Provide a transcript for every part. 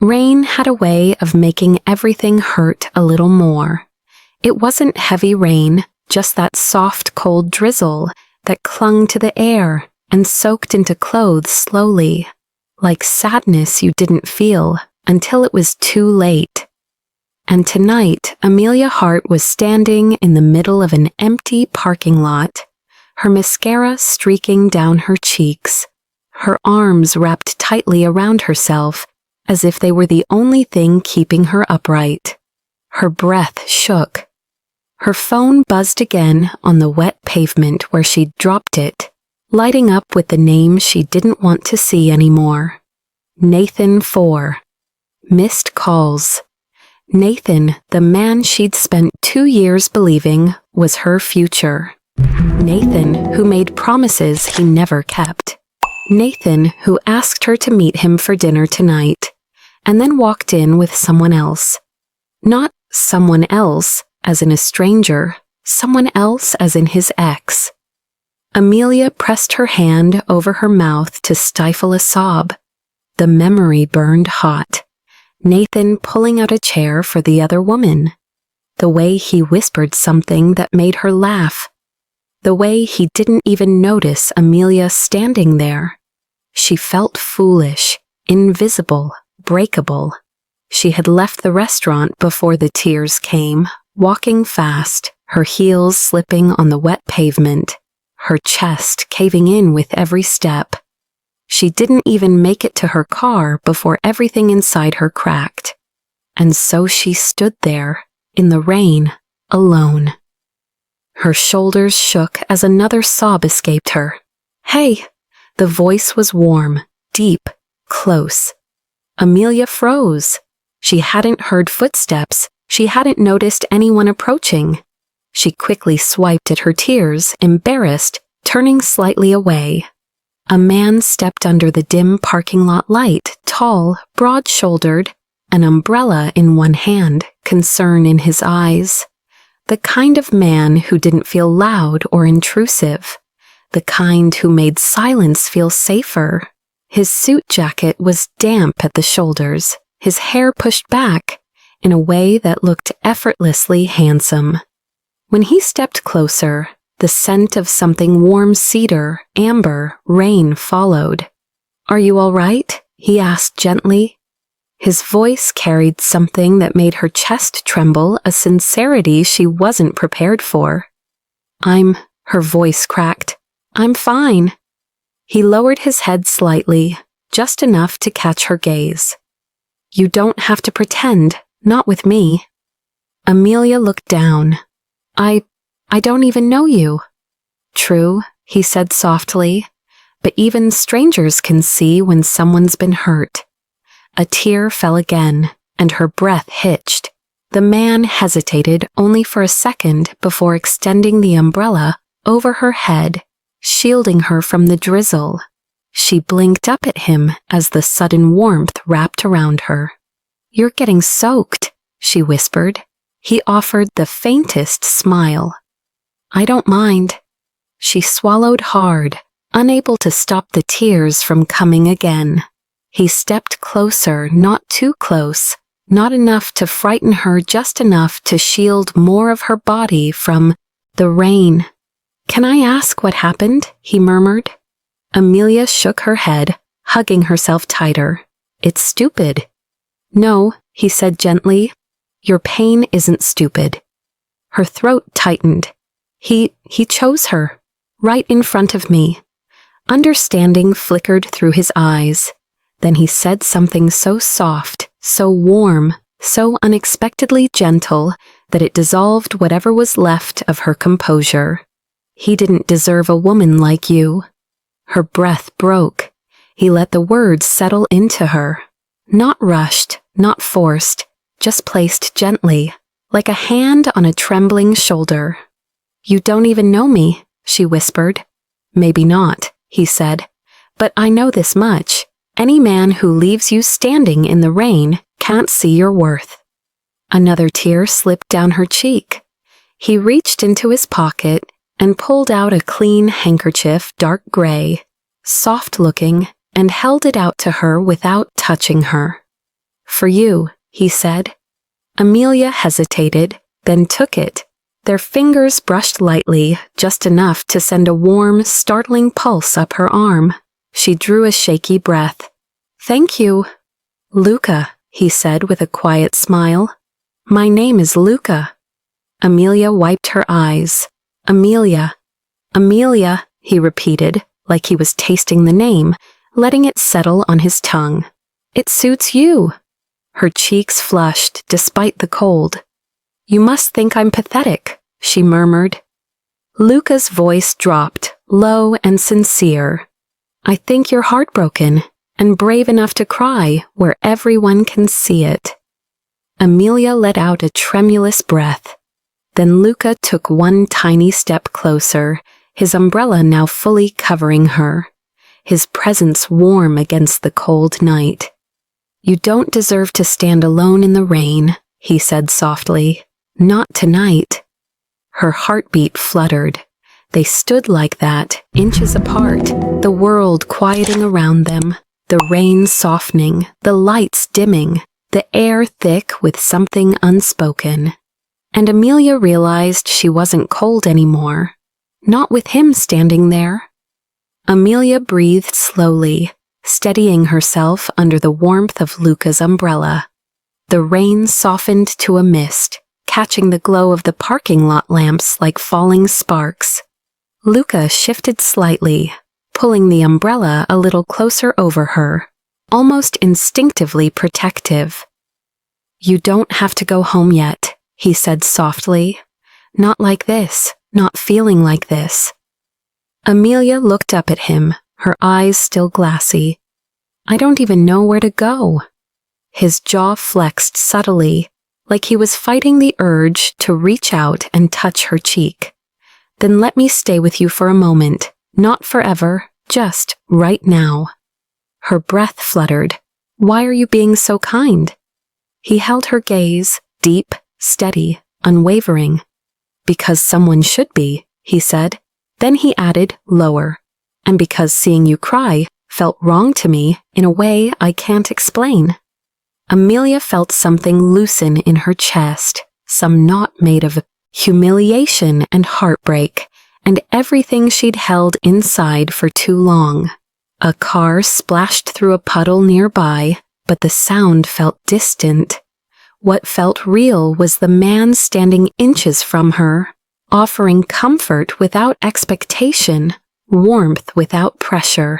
Rain had a way of making everything hurt a little more. It wasn't heavy rain, just that soft, cold drizzle that clung to the air and soaked into clothes slowly, like sadness you didn't feel until it was too late. And tonight, Amelia Hart was standing in the middle of an empty parking lot, her mascara streaking down her cheeks, her arms wrapped tightly around herself as if they were the only thing keeping her upright. Her breath shook. Her phone buzzed again on the wet pavement where she'd dropped it, lighting up with the name she didn't want to see anymore. Nathan 4. Missed calls. Nathan, the man she'd spent 2 years believing was her future. Nathan, who made promises he never kept. Nathan, who asked her to meet him for dinner tonight, and then walked in with someone else. Not someone else, as in a stranger, someone else as in his ex. Amelia pressed her hand over her mouth to stifle a sob. The memory burned hot. Nathan pulling out a chair for the other woman. The way he whispered something that made her laugh. The way he didn't even notice Amelia standing there. She felt foolish, invisible, breakable. She had left the restaurant before the tears came, walking fast, her heels slipping on the wet pavement, her chest caving in with every step. She didn't even make it to her car before everything inside her cracked. And so she stood there, in the rain, alone. Her shoulders shook as another sob escaped her. "Hey!" The voice was warm, deep, close. Amelia froze. She hadn't heard footsteps. She hadn't noticed anyone approaching. She quickly swiped at her tears, embarrassed, turning slightly away. A man stepped under the dim parking lot light, tall, broad-shouldered, an umbrella in one hand, concern in his eyes. The kind of man who didn't feel loud or intrusive. The kind who made silence feel safer. His suit jacket was damp at the shoulders, his hair pushed back in a way that looked effortlessly handsome. When he stepped closer, the scent of something warm cedar, amber, rain followed. "Are you all right?" he asked gently. His voice carried something that made her chest tremble, a sincerity she wasn't prepared for. Her voice cracked. "I'm fine." He lowered his head slightly, just enough to catch her gaze. "You don't have to pretend, not with me." Amelia looked down. I don't even know you." "True," he said softly, "but even strangers can see when someone's been hurt." A tear fell again, and her breath hitched. The man hesitated only for a second before extending the umbrella over her head, shielding her from the drizzle. She blinked up at him as the sudden warmth wrapped around her. "You're getting soaked," she whispered. He offered the faintest smile. "I don't mind." She swallowed hard, unable to stop the tears from coming again. He stepped closer, not too close, not enough to frighten her, just enough to shield more of her body from the rain. "Can I ask what happened?" he murmured. Amelia shook her head, hugging herself tighter. "It's stupid." "No," he said gently. "Your pain isn't stupid." Her throat tightened. He chose her, right in front of me. Understanding flickered through his eyes. Then he said something so soft, so warm, so unexpectedly gentle that it dissolved whatever was left of her composure. "He didn't deserve a woman like you." Her breath broke. He let the words settle into her. Not rushed, not forced, just placed gently, like a hand on a trembling shoulder. "You don't even know me," she whispered. "Maybe not," he said, "but I know this much. Any man who leaves you standing in the rain can't see your worth." Another tear slipped down her cheek. He reached into his pocket and pulled out a clean handkerchief, dark gray, soft-looking, and held it out to her without touching her. For you, he said. Amelia hesitated, then took it. Their fingers brushed lightly, just enough to send a warm, startling pulse up her arm. She drew a shaky breath. Thank you. Luca, he said with a quiet smile. My name is Luca. Amelia wiped her eyes. Amelia. Amelia, he repeated, like he was tasting the name, letting it settle on his tongue. It suits you. Her cheeks flushed despite the cold. You must think I'm pathetic, she murmured. Luca's voice dropped, low and sincere. I think you're heartbroken and brave enough to cry where everyone can see it. Amelia let out a tremulous breath. Then Luca took one tiny step closer, his umbrella now fully covering her, his presence warm against the cold night. You don't deserve to stand alone in the rain, he said softly. Not tonight. Her heartbeat fluttered. They stood like that, inches apart, the world quieting around them, the rain softening, the lights dimming, the air thick with something unspoken. And Amelia realized she wasn't cold anymore. Not with him standing there. Amelia breathed slowly, steadying herself under the warmth of Luca's umbrella. The rain softened to a mist, catching the glow of the parking lot lamps like falling sparks. Luca shifted slightly, pulling the umbrella a little closer over her, almost instinctively protective. You don't have to go home yet, he said softly. Not like this, not feeling like this. Amelia looked up at him, her eyes still glassy. I don't even know where to go. His jaw flexed subtly, like he was fighting the urge to reach out and touch her cheek. Then let me stay with you for a moment, not forever, just right now. Her breath fluttered. Why are you being so kind? He held her gaze, deep, steady, unwavering. Because someone should be, he said. Then he added, lower. And because seeing you cry felt wrong to me in a way I can't explain. Amelia felt something loosen in her chest, some knot made of humiliation and heartbreak, and everything she'd held inside for too long. A car splashed through a puddle nearby, but the sound felt distant. What felt real was the man standing inches from her, offering comfort without expectation, warmth without pressure.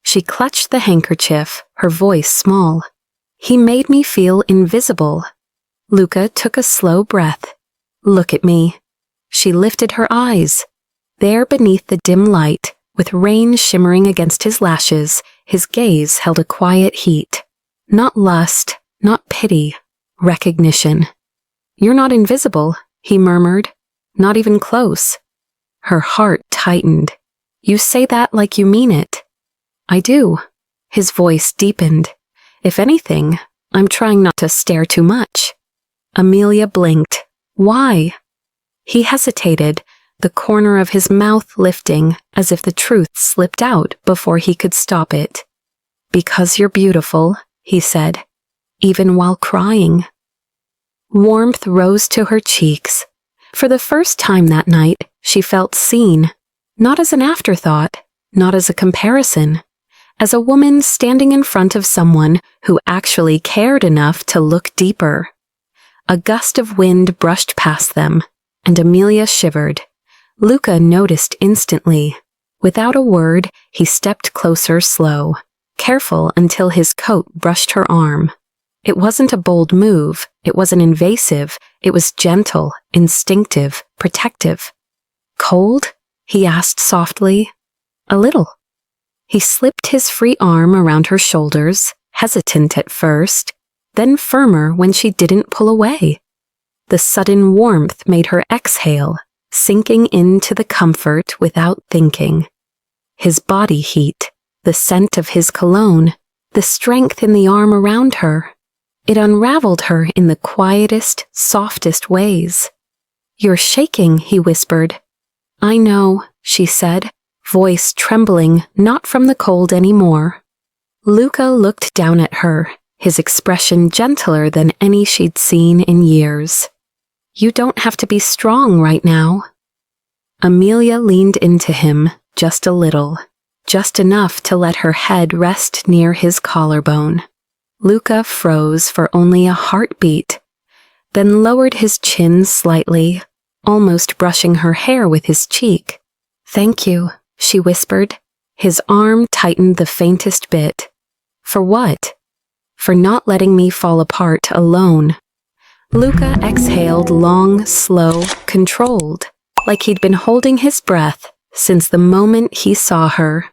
She clutched the handkerchief, her voice small. He made me feel invisible. Luca took a slow breath. Look at me. She lifted her eyes. There beneath the dim light, with rain shimmering against his lashes, his gaze held a quiet heat. Not lust, not pity, recognition. You're not invisible, he murmured. Not even close. Her heart tightened. You say that like you mean it. I do. His voice deepened. If anything, I'm trying not to stare too much. Amelia blinked. Why? He hesitated, the corner of his mouth lifting as if the truth slipped out before he could stop it. Because you're beautiful, he said, even while crying. Warmth rose to her cheeks. For the first time that night, she felt seen, not as an afterthought, not as a comparison, as a woman standing in front of someone who actually cared enough to look deeper. A gust of wind brushed past them, and Amelia shivered. Luca noticed instantly. Without a word, he stepped closer slow, careful until his coat brushed her arm. It wasn't a bold move, it wasn't invasive, it was gentle, instinctive, protective. Cold? He asked softly. A little. He slipped his free arm around her shoulders, hesitant at first, then firmer when she didn't pull away. The sudden warmth made her exhale, sinking into the comfort without thinking. His body heat, the scent of his cologne, the strength in the arm around her. It unraveled her in the quietest, softest ways. You're shaking, he whispered. I know, she said, voice trembling not from the cold anymore. Luca looked down at her, his expression gentler than any she'd seen in years. "You don't have to be strong right now." Amelia leaned into him just a little, just enough to let her head rest near his collarbone. Luca froze for only a heartbeat, then lowered his chin slightly, almost brushing her hair with his cheek. "Thank you," she whispered. His arm tightened the faintest bit. "For what?" "For not letting me fall apart alone." Luca exhaled long, slow, controlled, like he'd been holding his breath since the moment he saw her.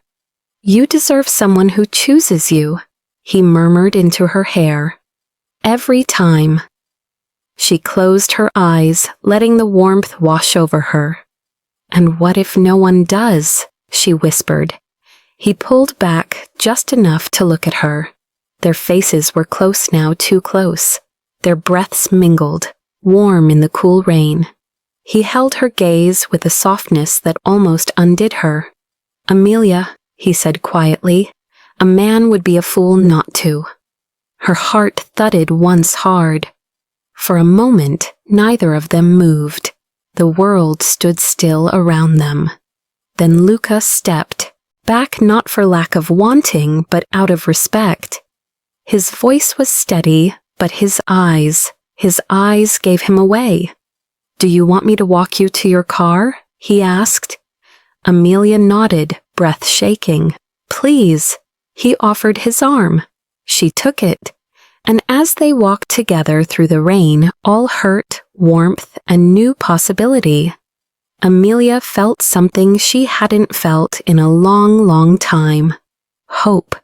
"You deserve someone who chooses you," he murmured into her hair. "Every time." She closed her eyes, letting the warmth wash over her. "And what if no one does?" she whispered. He pulled back just enough to look at her. Their faces were close now, too close. Their breaths mingled, warm in the cool rain. He held her gaze with a softness that almost undid her. "Amelia," he said quietly, "a man would be a fool not to." Her heart thudded once hard. For a moment, neither of them moved. The world stood still around them. Then Luca stepped, back not for lack of wanting, but out of respect. His voice was steady, but his eyes gave him away. "Do you want me to walk you to your car?" he asked. Amelia nodded, breath shaking. "Please." He offered his arm. She took it, and as they walked together through the rain, all hurt, warmth, and new possibility, Amelia felt something she hadn't felt in a long, long time. Hope.